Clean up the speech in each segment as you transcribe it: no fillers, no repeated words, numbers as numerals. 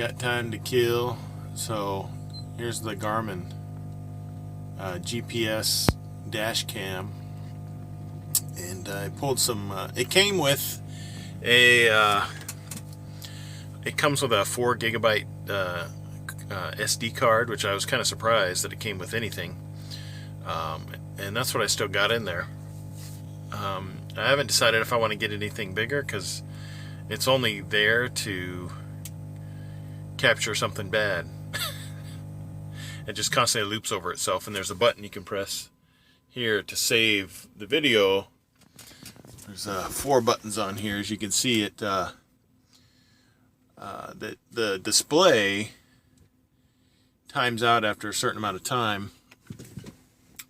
got time to kill, so here's the Garmin GPS Dash Cam, and I pulled some. It came with a. It comes with a 4 GB SD card, which I was kind of surprised that it came with anything, and that's what I still got in there. I haven't decided if I want to get anything bigger because it's only there to capture something bad. It just constantly loops over itself, and there's a button you can press here to save the video. There's 4 buttons on here, as you can see. It the display times out after a certain amount of time.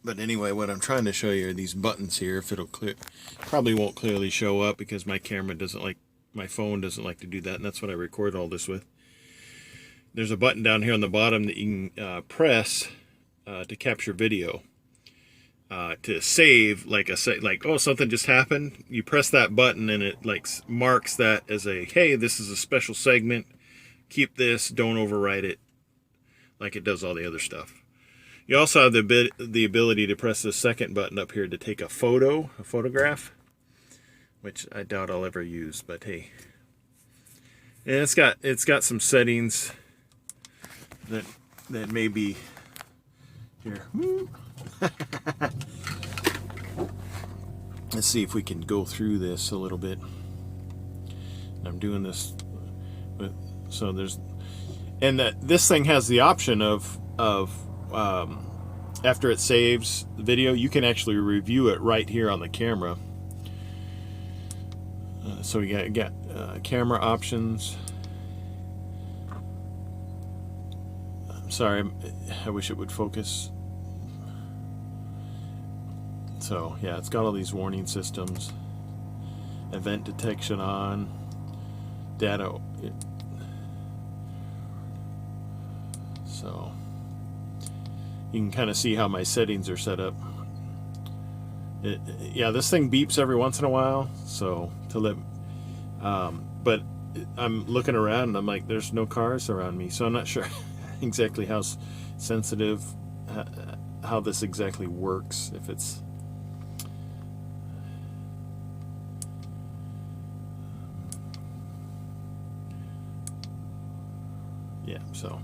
But anyway, what I'm trying to show you are these buttons here. If it'll clear, probably won't clearly show up because my camera doesn't like, my phone doesn't like to do that, and that's what I record all this with. There's a button down here on the bottom that you can press to capture video, to save, like oh, something just happened. You press that button and it like marks that as a, hey, this is a special segment. Keep this. Don't overwrite it, like it does all the other stuff. You also have the ability to press the second button up here to take a photograph, which I doubt I'll ever use, but hey. And it's got some settings that may be here. Let's see if we can go through this a little bit. I'm doing this, so there's, and this thing has the option of after it saves the video, you can actually review it right here on the camera. So we got camera options. I'm sorry, I wish it would focus. So yeah, it's got all these warning systems, event detection on, data. So you can kind of see how my settings are set up. Yeah, this thing beeps every once in a while, so to let, but I'm looking around and I'm like, there's no cars around me, so I'm not sure exactly how sensitive, how this exactly works, if it's, yeah, so.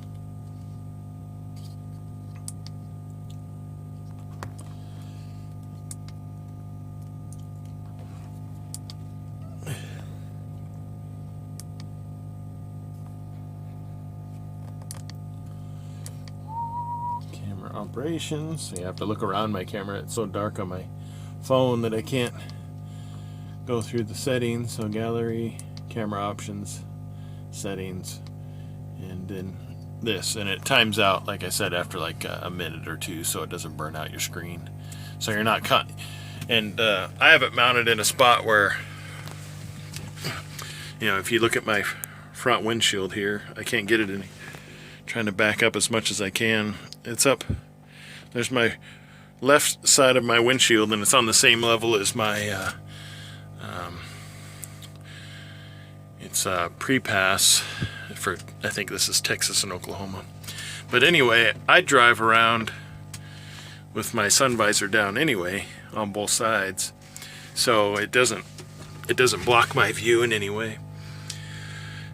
Operations. So you have to look around my camera. It's so dark on my phone that I can't go through the settings. So gallery, camera options, settings, and then this, and it times out, like I said, after like a minute or two, so it doesn't burn out your screen, so you're not cut. And I have it mounted in a spot where, you know, if you look at my front windshield here, I can't get it any. Trying to back up as much as I can. It's up, there's my left side of my windshield, and it's on the same level as my it's pre-pass for, I think this is Texas and Oklahoma. But anyway, I drive around with my sun visor down anyway on both sides, so it doesn't block my view in any way.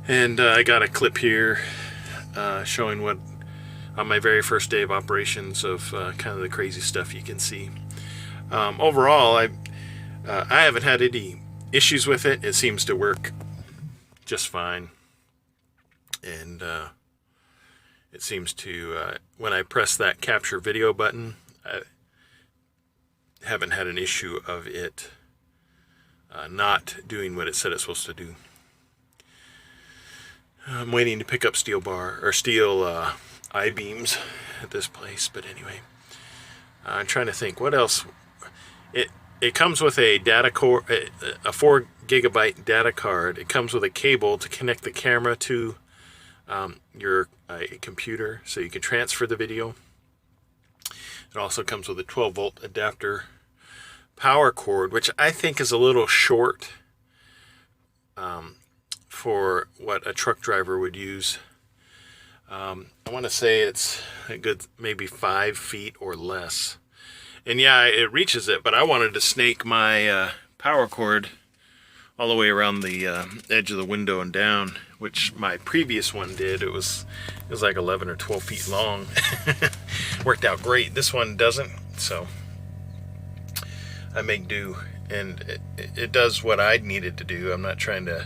And I got a clip here showing what, on my very first day of operations, of kind of the crazy stuff you can see. Overall, I haven't had any issues with it. It seems to work just fine, and it seems to, when I press that capture video button, I haven't had an issue of it not doing what it said it's supposed to do. I'm waiting to pick up steel I-beams at this place, but anyway, I'm trying to think what else. It comes with a data core, a 4 GB data card. It comes with a cable to connect the camera to your computer, so you can transfer the video. It also comes with a 12-volt adapter power cord, which I think is a little short for what a truck driver would use. I want to say it's a good maybe 5 feet or less. And yeah, it reaches it, but I wanted to snake my power cord all the way around the edge of the window and down, which my previous one did. It was like 11 or 12 feet long. Worked out great. This one doesn't, so I make do, and it does what I needed to do. I'm not trying to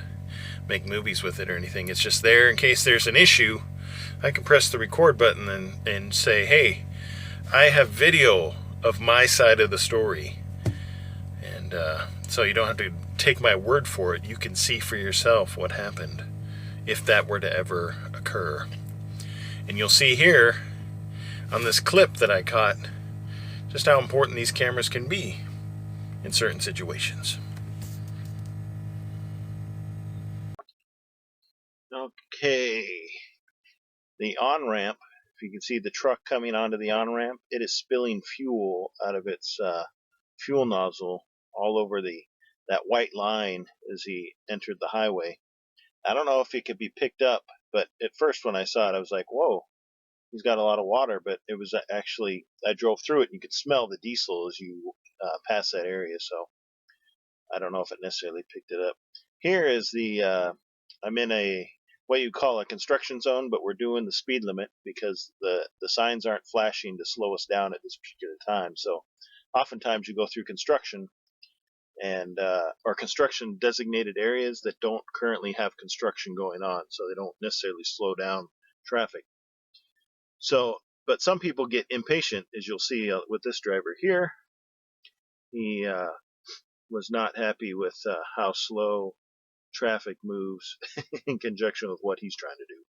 make movies with it or anything. It's just there in case there's an issue. I can press the record button and say, hey, I have video of my side of the story. And so you don't have to take my word for it. You can see for yourself what happened if that were to ever occur. And you'll see here on this clip that I caught just how important these cameras can be in certain situations. Okay, the on-ramp, if you can see the truck coming onto the on-ramp, it is spilling fuel out of its fuel nozzle all over that white line as he entered the highway. I don't know if it could be picked up, but at first when I saw it, I was like, whoa, he's got a lot of water, but it was actually, I drove through it and you could smell the diesel as you pass that area, so I don't know if it necessarily picked it up. Here is I'm in what you call a construction zone, but we're doing the speed limit because the signs aren't flashing to slow us down at this particular time. So oftentimes you go through construction and or construction designated areas that don't currently have construction going on, so they don't necessarily slow down traffic. So, but some people get impatient, as you'll see with this driver here. He was not happy with how slow traffic moves in conjunction with what he's trying to do.